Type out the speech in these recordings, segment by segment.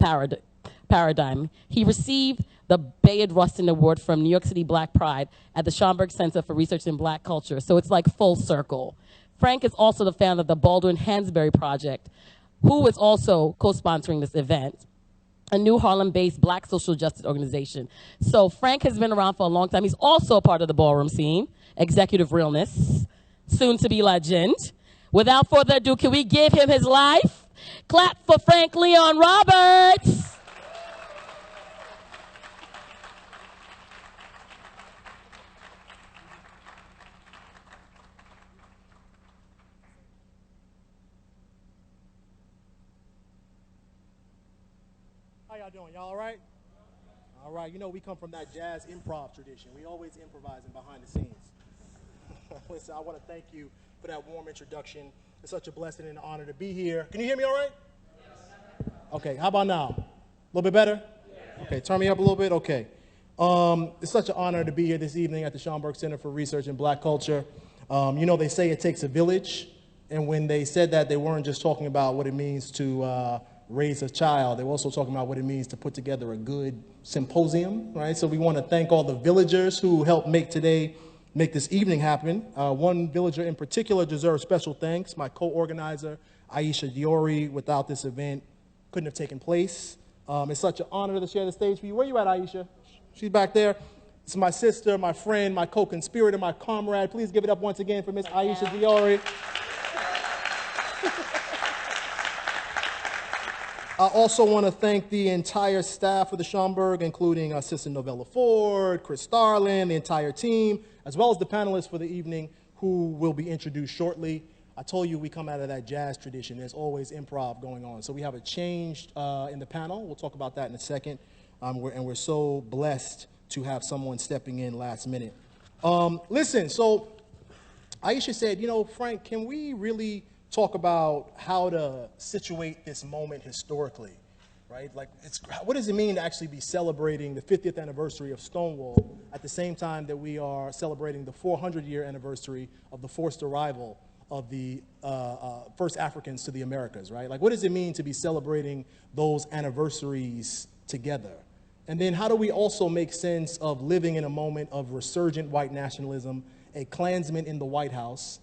parad- paradigm. He received the Bayard Rustin Award from New York City Black Pride at the Schomburg Center for Research in Black Culture. So it's like full circle. Frank is also the founder of the Baldwin Hansberry Project, who is also co-sponsoring this event, a new Harlem-based black social justice organization. So Frank has been around for a long time. He's also a part of the ballroom scene, executive realness, soon to be legend. Without further ado, can we give him his life? Clap for Frank Leon Roberts. How y'all doing? Y'all all right? All right. You know, we come from that jazz improv tradition. We always improvising behind the scenes. Listen, I want to thank you for that warm introduction. It's such a blessing and an honor to be here. Can you hear me all right? Yes. Okay. How about now? A little bit better? Yes. Okay. Turn me up a little bit? Okay. It's such an honor to be here this evening at the Schomburg Center for Research in Black Culture. You know, they say it takes a village. And when they said that, they weren't just talking about what it means to raise a child. They were also talking about what it means to put together a good symposium, right? So we want to thank all the villagers who helped make this evening happen. One villager in particular deserves special thanks. My co-organizer, Aisha Diori. Without this event, couldn't have taken place. It's such an honor to share the stage for you. Where you at, Aisha? She's back there. It's my sister, my friend, my co-conspirator, my comrade. Please give it up once again for Miss Aisha Diori. I also want to thank the entire staff of the Schomburg, including Assistant Novella Ford, Chris Starlin, the entire team, as well as the panelists for the evening who will be introduced shortly. I told you we come out of that jazz tradition. There's always improv going on. So we have a change in the panel. We'll talk about that in a second. And we're so blessed to have someone stepping in last minute. Listen, so Aisha said, you know, Frank, can we really talk about how to situate this moment historically, right? Like, what does it mean to actually be celebrating the 50th anniversary of Stonewall at the same time that we are celebrating the 400-year anniversary of the forced arrival of the first Africans to the Americas, right? Like, what does it mean to be celebrating those anniversaries together? And then how do we also make sense of living in a moment of resurgent white nationalism, a Klansman in the White House,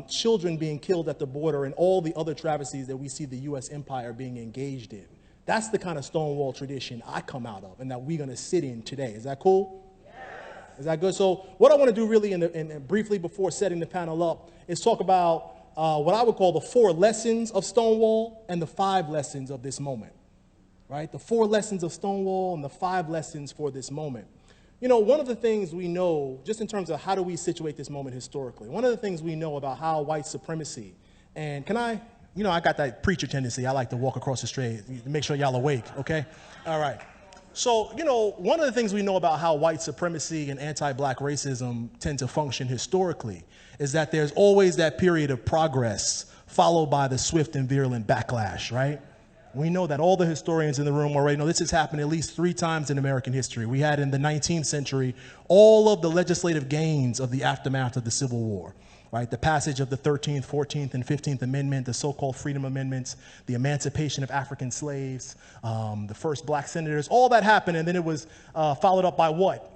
children being killed at the border, and all the other travesties that we see the U.S. empire being engaged in? That's the kind of Stonewall tradition I come out of and that we're going to sit in today. Is that cool? Yes. Is that good? So what I want to do really briefly before setting the panel up is talk about what I would call the 4 lessons of Stonewall and the 5 lessons of this moment, right? The 4 lessons of Stonewall and the 5 lessons for this moment. You know, one of the things we know, just in terms of how do we situate this moment historically, one of the things we know about how white supremacy, and you know, I got that preacher tendency. I like to walk across the street to make sure y'all awake, okay? All right. So, you know, one of the things we know about how white supremacy and anti-black racism tend to function historically is that there's always that period of progress followed by the swift and virulent backlash, right? We know that. All the historians in the room already know this has happened at least 3 times in American history. We had in the 19th century all of the legislative gains of the aftermath of the Civil War, right? The passage of the 13th, 14th, and 15th Amendment, the so-called Freedom Amendments, the emancipation of African slaves, the first black senators, all that happened, and then it was followed up by what?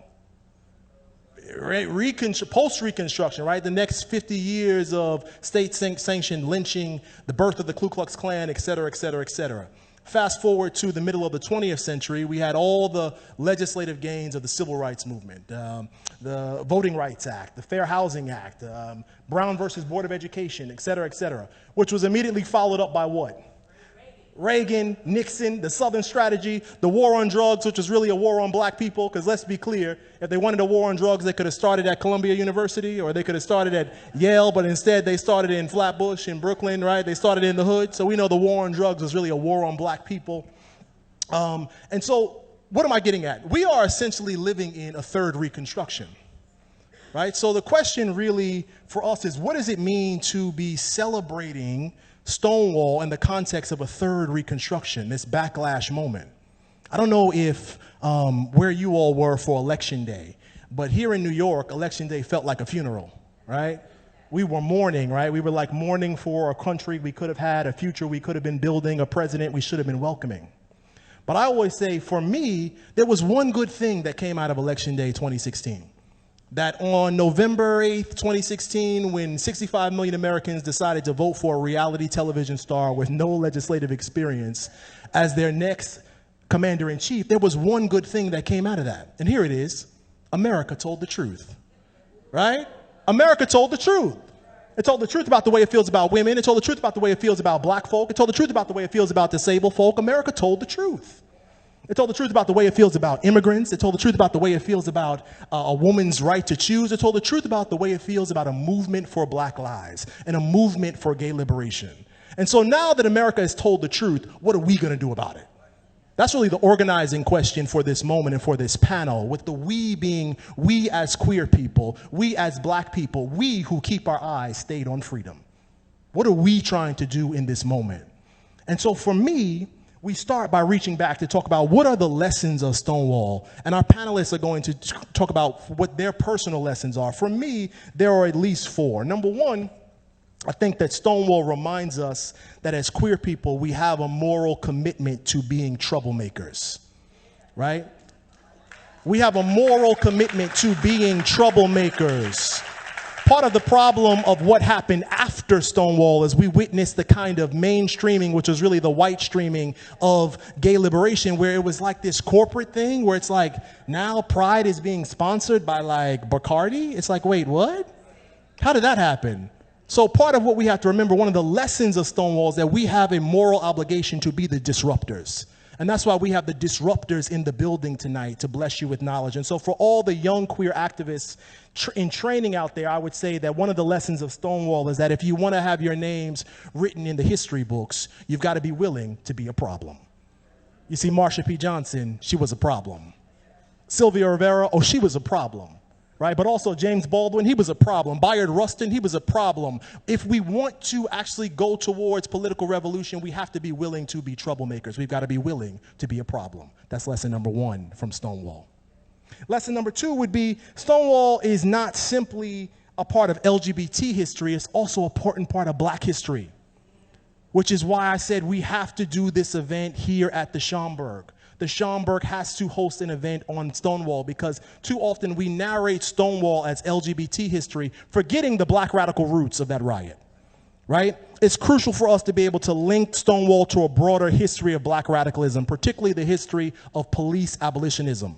Post-Reconstruction, right? The next 50 years of state-sanctioned lynching, the birth of the Ku Klux Klan, et cetera, et cetera, et cetera. Fast forward to the middle of the 20th century, we had all the legislative gains of the civil rights movement, the Voting Rights Act, the Fair Housing Act, Brown versus Board of Education, et cetera, which was immediately followed up by what? Reagan, Nixon, the Southern Strategy, the war on drugs, which was really a war on black people, because let's be clear, if they wanted a war on drugs, they could have started at Columbia University, or they could have started at Yale, but instead they started in Flatbush in Brooklyn, right? They started in the hood, so we know the war on drugs was really a war on black people. And so what am I getting at? We are essentially living in a third Reconstruction, right? So the question really for us is, what does it mean to be celebrating Stonewall in the context of a third Reconstruction, this backlash moment? I don't know if where you all were for Election Day, but here in New York, Election Day felt like a funeral, right? We were mourning, right? We were like mourning for a country we could have had, a future we could have been building, a president we should have been welcoming. But I always say, for me, there was one good thing that came out of Election Day 2016. That on November 8th, 2016, when 65 million Americans decided to vote for a reality television star with no legislative experience as their next commander-in-chief, there was one good thing that came out of that. And here it is. America told the truth, right? America told the truth. It told the truth about the way it feels about women. It told the truth about the way it feels about black folk. It told the truth about the way it feels about disabled folk. America told the truth. It told the truth about the way it feels about immigrants. It told the truth about the way it feels about a woman's right to choose. It told the truth about the way it feels about a movement for black lives and a movement for gay liberation. And so now that America has told the truth, what are we going to do about it? That's really the organizing question for this moment and for this panel, with the we being we as queer people, we as black people, we who keep our eyes stayed on freedom. What are we trying to do in this moment? And so for me, we start by reaching back to talk about what are the lessons of Stonewall, and our panelists are going to talk about what their personal lessons are. For me, there are at least four. Number one, I think that Stonewall reminds us that as queer people, we have a moral commitment to being troublemakers, right? We have a moral commitment to being troublemakers. Part of the problem of what happened after Stonewall is we witnessed the kind of mainstreaming, which was really the white streaming of gay liberation, where it was like this corporate thing where it's like, now Pride is being sponsored by like Bacardi. It's like, wait, what? How did that happen? So part of what we have to remember, one of the lessons of Stonewall is that we have a moral obligation to be the disruptors. And that's why we have the disruptors in the building tonight to bless you with knowledge. And so for all the young queer activists in training out there, I would say that one of the lessons of Stonewall is that if you want to have your names written in the history books, you've got to be willing to be a problem. You see, Marsha P. Johnson, she was a problem. Sylvia Rivera, oh, she was a problem. Right? But also James Baldwin, he was a problem. Bayard Rustin, he was a problem. If we want to actually go towards political revolution, we have to be willing to be troublemakers. We've got to be willing to be a problem. That's lesson number one from Stonewall. Lesson number two would be Stonewall is not simply a part of LGBT history, it's also an important part of black history, which is why I said we have to do this event here at the Schomburg. The Schomburg has to host an event on Stonewall because too often we narrate Stonewall as LGBT history, forgetting the black radical roots of that riot, right? It's crucial for us to be able to link Stonewall to a broader history of black radicalism, particularly the history of police abolitionism.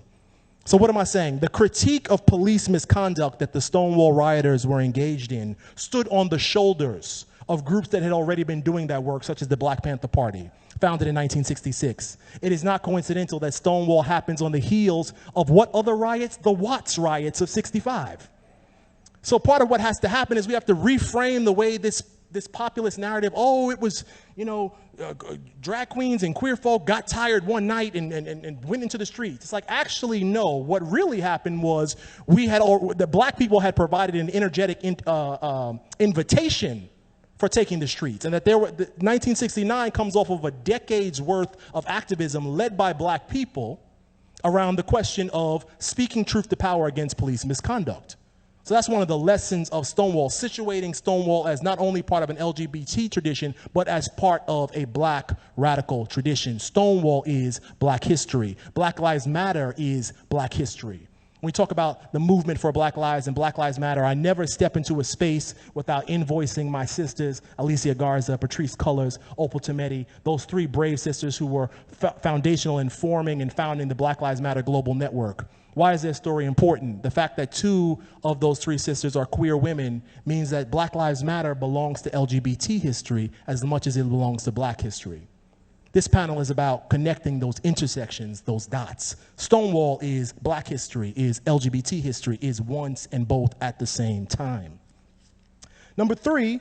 So what am I saying? The critique of police misconduct that the Stonewall rioters were engaged in stood on the shoulders of groups that had already been doing that work, such as the Black Panther Party, founded in 1966. It is not coincidental that Stonewall happens on the heels of what other riots? The Watts riots of '65. So part of what has to happen is we have to reframe the way this populist narrative, oh, it was, you know, drag queens and queer folk got tired one night and went into the streets. It's like, actually, no. What really happened was the black people had provided an energetic invitation for taking the streets, and that 1969 comes off of a decade's worth of activism led by black people around the question of speaking truth to power against police misconduct. So that's one of the lessons of Stonewall, situating Stonewall as not only part of an LGBT tradition, but as part of a black radical tradition. Stonewall is black history. Black Lives Matter is black history. When we talk about the movement for Black Lives and Black Lives Matter, I never step into a space without invoicing my sisters, Alicia Garza, Patrice Cullors, Opal Tometi, those three brave sisters who were foundational in forming and founding the Black Lives Matter Global Network. Why is their story important? The fact that two of those three sisters are queer women means that Black Lives Matter belongs to LGBT history as much as it belongs to black history. This panel is about connecting those intersections, those dots. Stonewall is black history, is LGBT history, is once and both at the same time. Number three,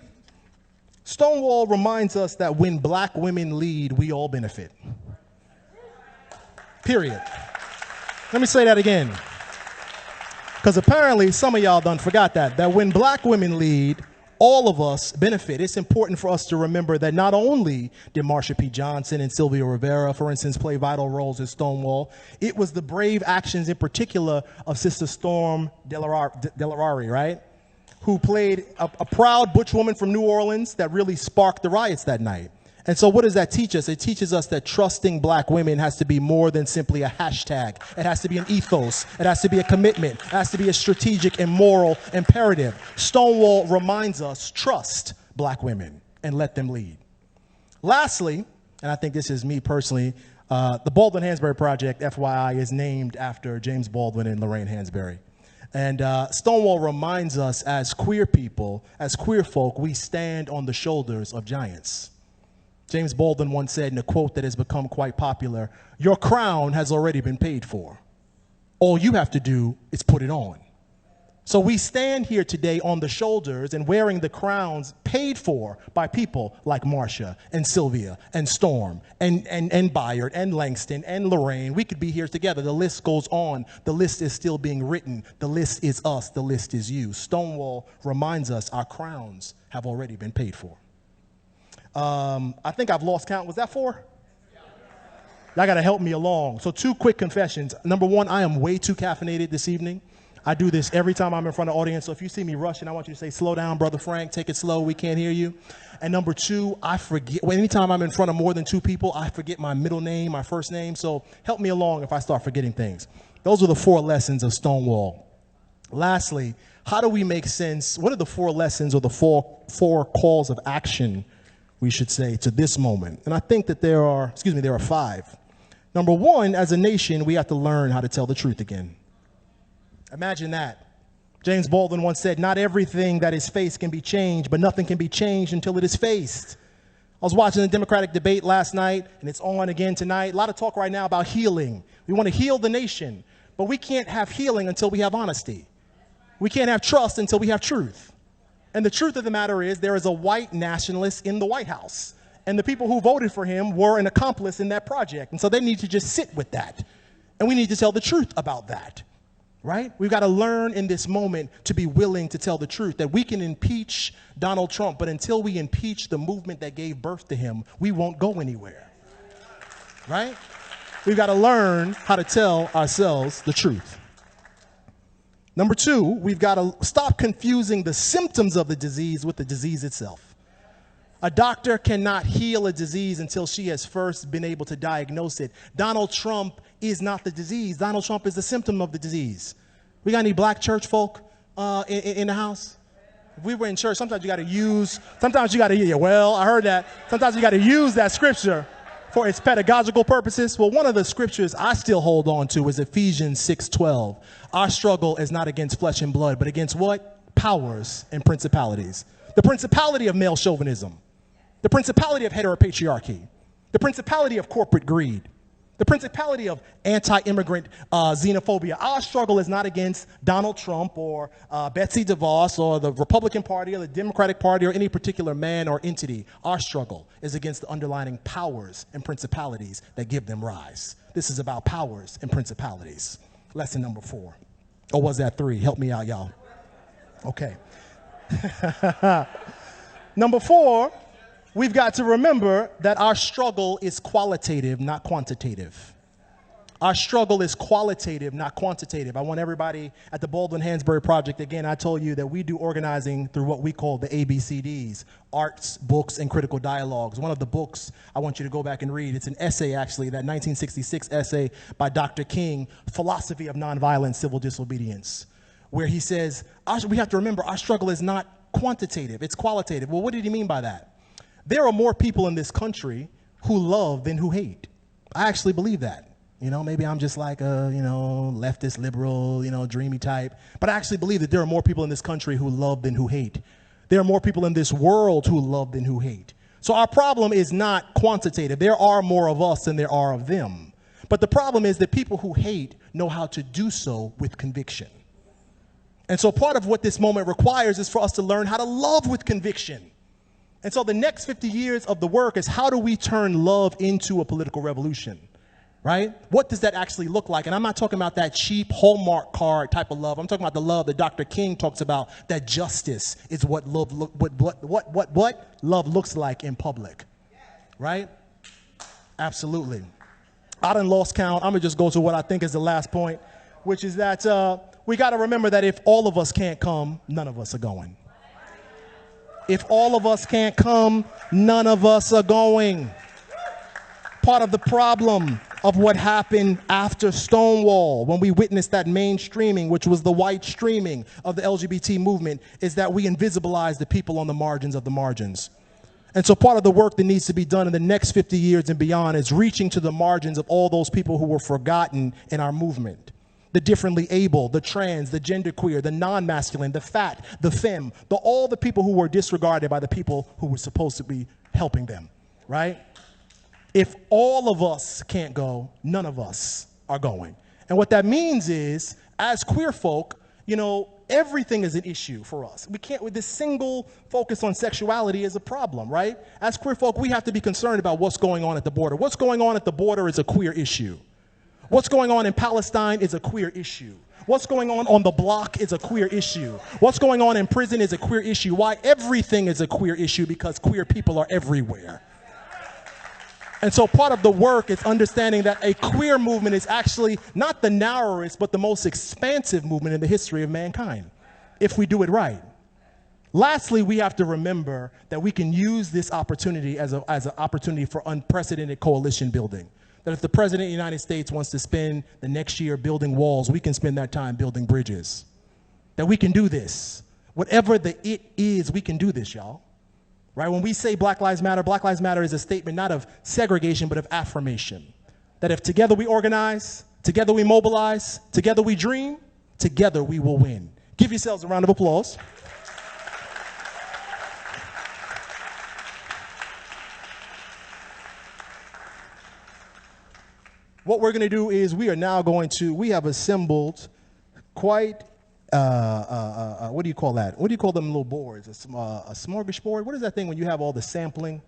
Stonewall reminds us that when black women lead, we all benefit. Period. Let me say that again. Because apparently some of y'all done forgot that when black women lead, all of us benefit. It's important for us to remember that not only did Marsha P. Johnson and Sylvia Rivera, for instance, play vital roles in Stonewall, it was the brave actions in particular of Sister Storm Delarari, right? Who played a proud butch woman from New Orleans that really sparked the riots that night. And so what does that teach us? It teaches us that trusting black women has to be more than simply a hashtag. It has to be an ethos. It has to be a commitment. It has to be a strategic and moral imperative. Stonewall reminds us, trust black women and let them lead. Lastly, and I think this is me personally, the Baldwin Hansberry Project, FYI, is named after James Baldwin and Lorraine Hansberry. And Stonewall reminds us as queer people, as queer folk, we stand on the shoulders of giants. James Baldwin once said in a quote that has become quite popular, "Your crown has already been paid for. All you have to do is put it on." So we stand here today on the shoulders and wearing the crowns paid for by people like Marsha and Sylvia and Storm and Bayard and Langston and Lorraine. We could be here together. The list goes on. The list is still being written. The list is us. The list is you. Stonewall reminds us our crowns have already been paid for. I think I've lost count. Was that 4? Y'all got to help me along. So 2 quick confessions. Number 1, I am way too caffeinated this evening. I do this every time I'm in front of the audience. So if you see me rushing, I want you to say, "Slow down, Brother Frank. Take it slow. We can't hear you." And number 2, I forget. Anytime I'm in front of more than 2 people, I forget my middle name, my first name. So help me along if I start forgetting things. Those are the 4 lessons of Stonewall. Lastly, how do we make sense? What are the 4 lessons or the four calls of action, we should say, to this moment? And I think that there are 5. Number 1, as a nation, we have to learn how to tell the truth again. Imagine that. James Baldwin once said, "Not everything that is faced can be changed, but nothing can be changed until it is faced." I was watching the Democratic debate last night, and it's on again tonight. A lot of talk right now about healing. We want to heal the nation, but we can't have healing until we have honesty. We can't have trust until we have truth. And the truth of the matter is there is a white nationalist in the White House, and the people who voted for him were an accomplice in that project. And so they need to just sit with that. And we need to tell the truth about that. Right? We've got to learn in this moment to be willing to tell the truth, that we can impeach Donald Trump, but until we impeach the movement that gave birth to him, we won't go anywhere. Right? We've got to learn how to tell ourselves the truth. Number 2, we've got to stop confusing the symptoms of the disease with the disease itself. A doctor cannot heal a disease until she has first been able to diagnose it. Donald Trump is not the disease. Donald Trump is the symptom of the disease. We got any black church folk in the house? If we were in church, sometimes you got to use that scripture for its pedagogical purposes. Well, one of the scriptures I still hold on to is Ephesians 6:12. Our struggle is not against flesh and blood, but against what? Powers and principalities. The principality of male chauvinism. The principality of heteropatriarchy, the principality of corporate greed, the principality of anti-immigrant xenophobia. Our struggle is not against Donald Trump or Betsy DeVos or the Republican Party or the Democratic Party or any particular man or entity. Our struggle is against the underlying powers and principalities that give them rise. This is about powers and principalities. Lesson number 4. Or was that 3? Help me out, y'all. Okay. Number 4, we've got to remember that our struggle is qualitative, not quantitative. Our struggle is qualitative, not quantitative. I want everybody at the Baldwin Hansberry Project, again, I told you that we do organizing through what we call the ABCDs, arts, books, and critical dialogues. One of the books I want you to go back and read, it's an essay actually, that 1966 essay by Dr. King, Philosophy of Nonviolent Civil Disobedience, where he says, we have to remember our struggle is not quantitative, it's qualitative. Well, what did he mean by that? There are more people in this country who love than who hate. I actually believe that. You know, maybe I'm just like a, leftist, liberal, dreamy type. But I actually believe that there are more people in this country who love than who hate. There are more people in this world who love than who hate. So our problem is not quantitative. There are more of us than there are of them. But the problem is that people who hate know how to do so with conviction. And so part of what this moment requires is for us to learn how to love with conviction. And so the next 50 years of the work is how do we turn love into a political revolution, right? What does that actually look like? And I'm not talking about that cheap Hallmark card type of love. I'm talking about the love that Dr. King talks about, that justice is what love looks like in public, right? Absolutely. I done lost count. I'm going to just go to what I think is the last point, which is that we got to remember that if all of us can't come, none of us are going. If all of us can't come, none of us are going. Part of the problem of what happened after Stonewall, when we witnessed that mainstreaming, which was the white streaming of the LGBT movement, is that we invisibilize the people on the margins of the margins. And so part of the work that needs to be done in the next 50 years and beyond is reaching to the margins of all those people who were forgotten in our movement. The differently able, the trans, the genderqueer, the non-masculine, the fat, the femme, all the people who were disregarded by the people who were supposed to be helping them, right? If all of us can't go, none of us are going. And what that means is, as queer folk, everything is an issue for us. We can't, with this single focus on sexuality is a problem, right? As queer folk, we have to be concerned about what's going on at the border. What's going on at the border is a queer issue. What's going on in Palestine is a queer issue. What's going on the block is a queer issue. What's going on in prison is a queer issue. Why? Everything is a queer issue because queer people are everywhere. And so part of the work is understanding that a queer movement is actually not the narrowest, but the most expansive movement in the history of mankind, if we do it right. Lastly, we have to remember that we can use this opportunity as an opportunity for unprecedented coalition building. That if the President of the United States wants to spend the next year building walls, we can spend that time building bridges. That we can do this. Whatever the it is, we can do this, y'all. Right? When we say Black Lives Matter is a statement not of segregation, but of affirmation. That if together we organize, together we mobilize, together we dream, together we will win. Give yourselves a round of applause. What we're going to do is we have assembled quite, what do you call that? What do you call them little boards? A smorgasbord? What is that thing when you have all the sampling?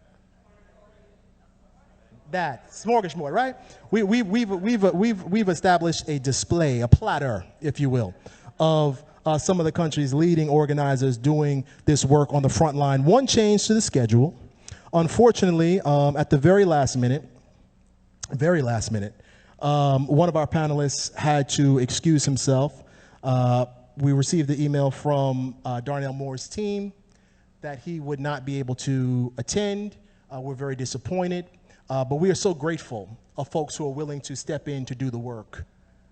That, smorgasbord, right? We've established a display, a platter, if you will, of some of the country's leading organizers doing this work on the front line. One change to the schedule. Unfortunately, at the very last minute, one of our panelists had to excuse himself. We received the email from Darnell Moore's team that he would not be able to attend. We're very disappointed, but we are so grateful of folks who are willing to step in to do the work,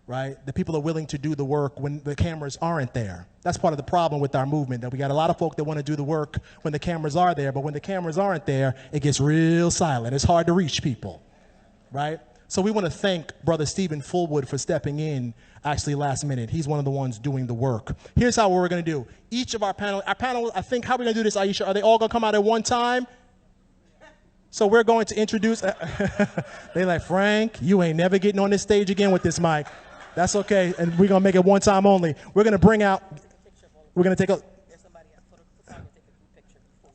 right? The people are willing to do the work when the cameras aren't there. That's part of the problem with our movement, that we got a lot of folk that want to do the work when the cameras are there, but when the cameras aren't there, it gets real silent. It's hard to reach people, right? So we want to thank Brother Stephen Fullwood for stepping in actually last minute. He's one of the ones doing the work. Here's how we're going to do. Each of our panel, I think, how are we going to do this, Aisha? Are they all going to come out at one time? So we're going to introduce, they like, Frank, you ain't never getting on this stage again with this mic. That's okay, and we're going to make it one time only. We're going to bring out, we're going to take a,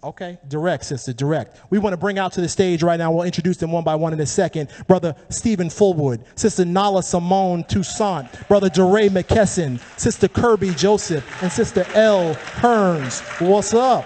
okay, direct, sister, direct. We want to bring out to the stage right now, we'll introduce them one by one in a second. Brother Stephen Fullwood, Sister Nala Simone Toussaint, Brother DeRay McKesson, Sister Kirby Joseph, and Sister L. Hearns. What's up?